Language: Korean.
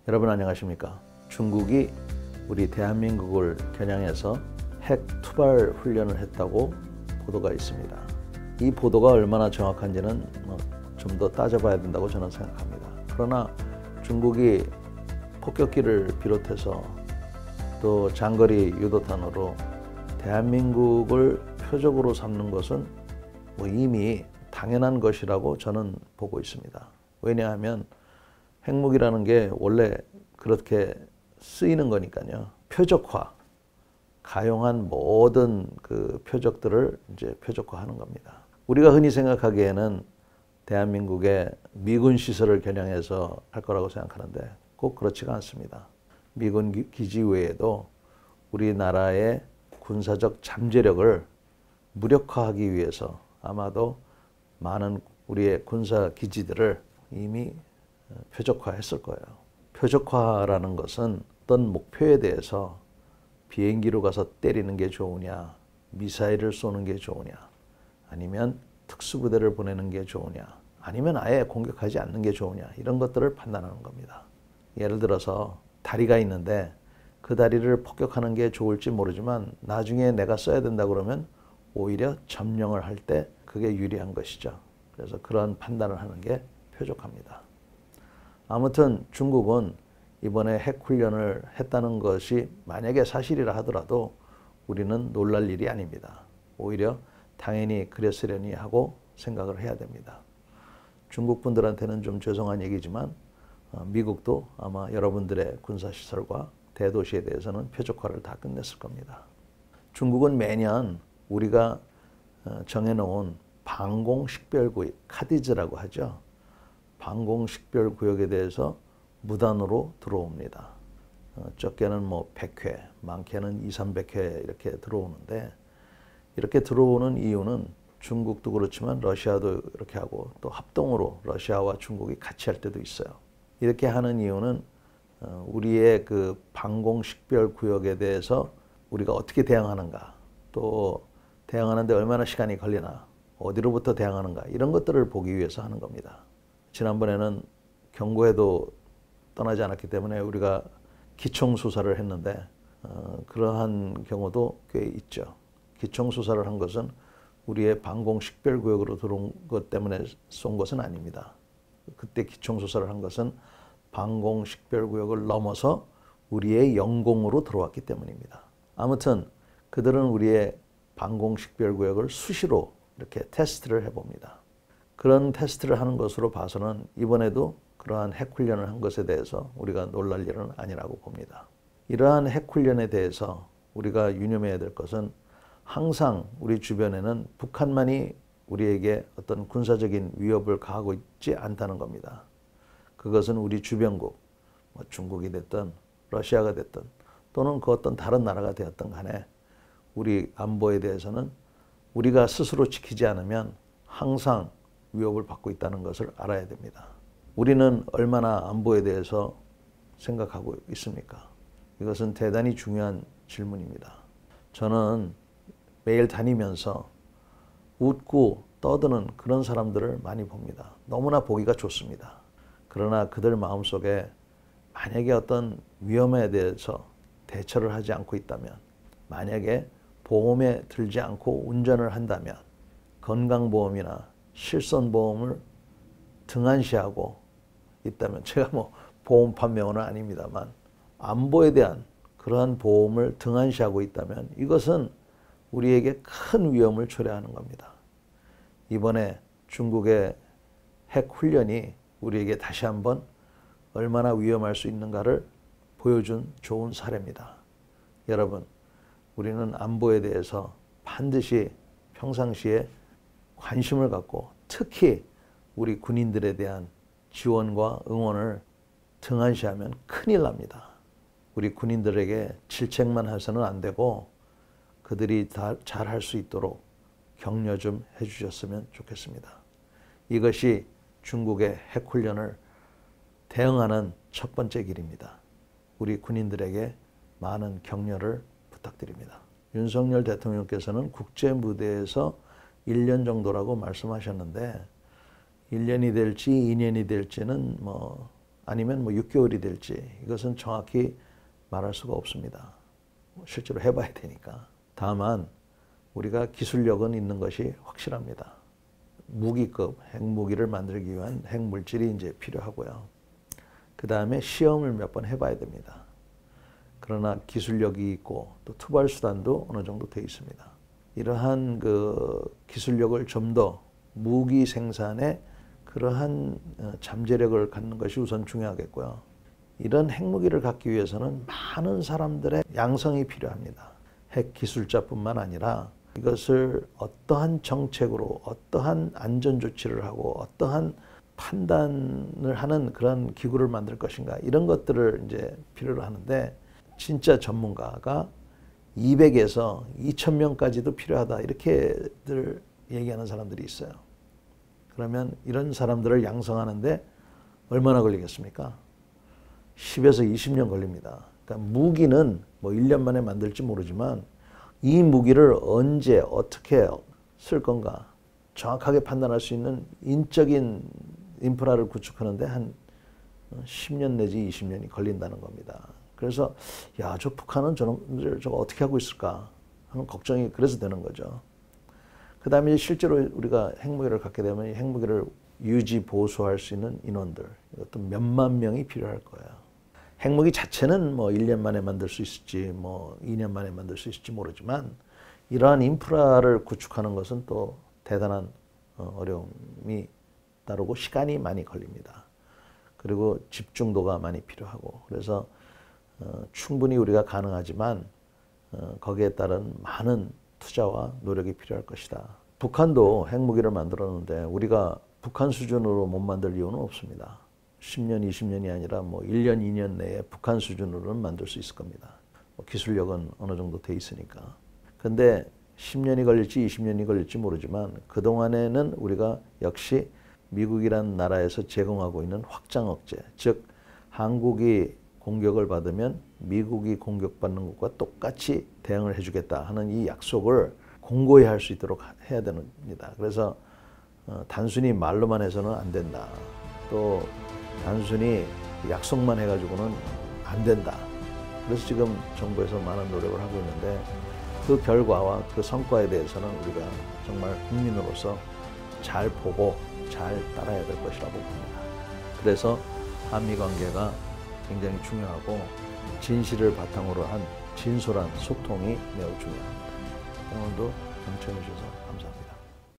여러분 안녕하십니까? 중국이 우리 대한민국을 겨냥해서 핵 투발 훈련을 했다고 보도가 있습니다. 이 보도가 얼마나 정확한지는 좀 더 따져봐야 된다고 저는 생각합니다. 그러나 중국이 폭격기를 비롯해서 또 장거리 유도탄으로 대한민국을 표적으로 삼는 것은 이미 당연한 것이라고 저는 보고 있습니다. 왜냐하면 핵무기라는 게 원래 그렇게 쓰이는 거니까요. 표적화, 가용한 모든 그 표적들을 이제 표적화하는 겁니다. 우리가 흔히 생각하기에는 대한민국의 미군 시설을 겨냥해서 할 거라고 생각하는데 꼭 그렇지가 않습니다. 미군 기지 외에도 우리나라의 군사적 잠재력을 무력화하기 위해서 아마도 많은 우리의 군사 기지들을 이미 표적화했을 거예요. 표적화라는 것은 어떤 목표에 대해서 비행기로 가서 때리는 게 좋으냐, 미사일을 쏘는 게 좋으냐, 아니면 특수부대를 보내는 게 좋으냐, 아니면 아예 공격하지 않는 게 좋으냐, 이런 것들을 판단하는 겁니다. 예를 들어서 다리가 있는데 그 다리를 폭격하는 게 좋을지 모르지만 나중에 내가 써야 된다 그러면 오히려 점령을 할 때 그게 유리한 것이죠. 그래서 그런 판단을 하는 게 표적화입니다. 아무튼 중국은 이번에 핵훈련을 했다는 것이 만약에 사실이라 하더라도 우리는 놀랄 일이 아닙니다. 오히려 당연히 그랬으려니 하고 생각을 해야 됩니다. 중국 분들한테는 좀 죄송한 얘기지만 미국도 아마 여러분들의 군사시설과 대도시에 대해서는 표적화를 다 끝냈을 겁니다. 중국은 매년 우리가 정해놓은 방공식별구역, 카디즈라고 하죠. 방공식별구역에 대해서 무단으로 들어옵니다. 적게는 100회, 많게는 200~300회 이렇게 들어오는데, 이렇게 들어오는 이유는 중국도 그렇지만 러시아도 이렇게 하고 또 합동으로 러시아와 중국이 같이 할 때도 있어요. 이렇게 하는 이유는 우리의 그 방공식별구역에 대해서 우리가 어떻게 대응하는가, 또 대응하는데 얼마나 시간이 걸리나, 어디로부터 대응하는가, 이런 것들을 보기 위해서 하는 겁니다. 지난번에는 경고에도 떠나지 않았기 때문에 우리가 기총수사를 했는데 그러한 경우도 꽤 있죠. 기총수사를 한 것은 우리의 방공식별구역으로 들어온 것 때문에 쏜 것은 아닙니다. 그때 기총수사를 한 것은 방공식별구역을 넘어서 우리의 영공으로 들어왔기 때문입니다. 아무튼 그들은 우리의 방공식별구역을 수시로 이렇게 테스트를 해봅니다. 그런 테스트를 하는 것으로 봐서는 이번에도 그러한 핵훈련을 한 것에 대해서 우리가 놀랄 일은 아니라고 봅니다. 이러한 핵훈련에 대해서 우리가 유념해야 될 것은 항상 우리 주변에는 북한만이 우리에게 어떤 군사적인 위협을 가하고 있지 않다는 겁니다. 그것은 우리 주변국, 중국이 됐든 러시아가 됐든 또는 그 어떤 다른 나라가 되었든 간에 우리 안보에 대해서는 우리가 스스로 지키지 않으면 항상 위협을 받고 있다는 것을 알아야 됩니다. 우리는 얼마나 안보에 대해서 생각하고 있습니까? 이것은 대단히 중요한 질문입니다. 저는 매일 다니면서 웃고 떠드는 그런 사람들을 많이 봅니다. 너무나 보기가 좋습니다. 그러나 그들 마음속에 만약에 어떤 위험에 대해서 대처를 하지 않고 있다면, 만약에 보험에 들지 않고 운전을 한다면, 건강보험이나 실손보험을 등한시하고 있다면, 제가 보험 판매원은 아닙니다만 안보에 대한 그러한 보험을 등한시하고 있다면 이것은 우리에게 큰 위험을 초래하는 겁니다. 이번에 중국의 핵훈련이 우리에게 다시 한번 얼마나 위험할 수 있는가를 보여준 좋은 사례입니다. 여러분, 우리는 안보에 대해서 반드시 평상시에 관심을 갖고 특히 우리 군인들에 대한 지원과 응원을 등한시하면 큰일 납니다. 우리 군인들에게 질책만 해서는 안 되고 그들이 다 잘할 수 있도록 격려 좀 해주셨으면 좋겠습니다. 이것이 중국의 핵훈련을 대응하는 첫 번째 길입니다. 우리 군인들에게 많은 격려를 부탁드립니다. 윤석열 대통령께서는 국제 무대에서 1년 정도라고 말씀하셨는데 1년이 될지 2년이 될지는 아니면 뭐 6개월이 될지 이것은 정확히 말할 수가 없습니다. 실제로 해봐야 되니까. 다만 우리가 기술력은 있는 것이 확실합니다. 무기급 핵무기를 만들기 위한 핵물질이 이제 필요하고요. 그 다음에 시험을 몇 번 해봐야 됩니다. 그러나 기술력이 있고 또 투발 수단도 어느 정도 돼 있습니다. 이러한 그 기술력을 좀 더 무기 생산에 그러한 잠재력을 갖는 것이 우선 중요하겠고요. 이런 핵무기를 갖기 위해서는 많은 사람들의 양성이 필요합니다. 핵 기술자뿐만 아니라 이것을 어떠한 정책으로 어떠한 안전 조치를 하고 어떠한 판단을 하는 그런 기구를 만들 것인가 이런 것들을 이제 필요로 하는데 진짜 전문가가 200에서 2000명까지도 필요하다 이렇게들 얘기하는 사람들이 있어요. 그러면 이런 사람들을 양성하는데 얼마나 걸리겠습니까? 10에서 20년 걸립니다. 그러니까 무기는 뭐 1년 만에 만들지 모르지만 이 무기를 언제 어떻게 쓸 건가 정확하게 판단할 수 있는 인적인 인프라를 구축하는데 한 10년 내지 20년이 걸린다는 겁니다. 그래서 야, 저 북한은 저거 어떻게 하고 있을까 하는 걱정이 그래서 되는 거죠. 그 다음에 실제로 우리가 핵무기를 갖게 되면 이 핵무기를 유지 보수할 수 있는 인원들 이것도 몇만 명이 필요할 거예요. 핵무기 자체는 뭐 1년 만에 만들 수 있을지 뭐 2년 만에 만들 수 있을지 모르지만 이러한 인프라를 구축하는 것은 또 대단한 어려움이 따르고 시간이 많이 걸립니다. 그리고 집중도가 많이 필요하고 그래서 충분히 우리가 가능하지만 거기에 따른 많은 투자와 노력이 필요할 것이다. 북한도 핵무기를 만들었는데 우리가 북한 수준으로 못 만들 이유는 없습니다. 10년, 20년이 아니라 뭐 1년, 2년 내에 북한 수준으로는 만들 수 있을 겁니다. 기술력은 어느 정도 돼 있으니까. 근데 10년이 걸릴지 20년이 걸릴지 모르지만 그동안에는 우리가 역시 미국이란 나라에서 제공하고 있는 확장 억제, 즉 한국이 공격을 받으면 미국이 공격받는 것과 똑같이 대응을 해주겠다 하는 이 약속을 공고히 할 수 있도록 해야 됩니다. 그래서 단순히 말로만 해서는 안 된다. 또 단순히 약속만 해가지고는 안 된다. 그래서 지금 정부에서 많은 노력을 하고 있는데 그 결과와 그 성과에 대해서는 우리가 정말 국민으로서 잘 보고 잘 따라야 될 것이라고 봅니다. 그래서 한미 관계가 굉장히 중요하고 진실을 바탕으로 한 진솔한 소통이 매우 중요합니다. 오늘도 경청해 주셔서 감사합니다.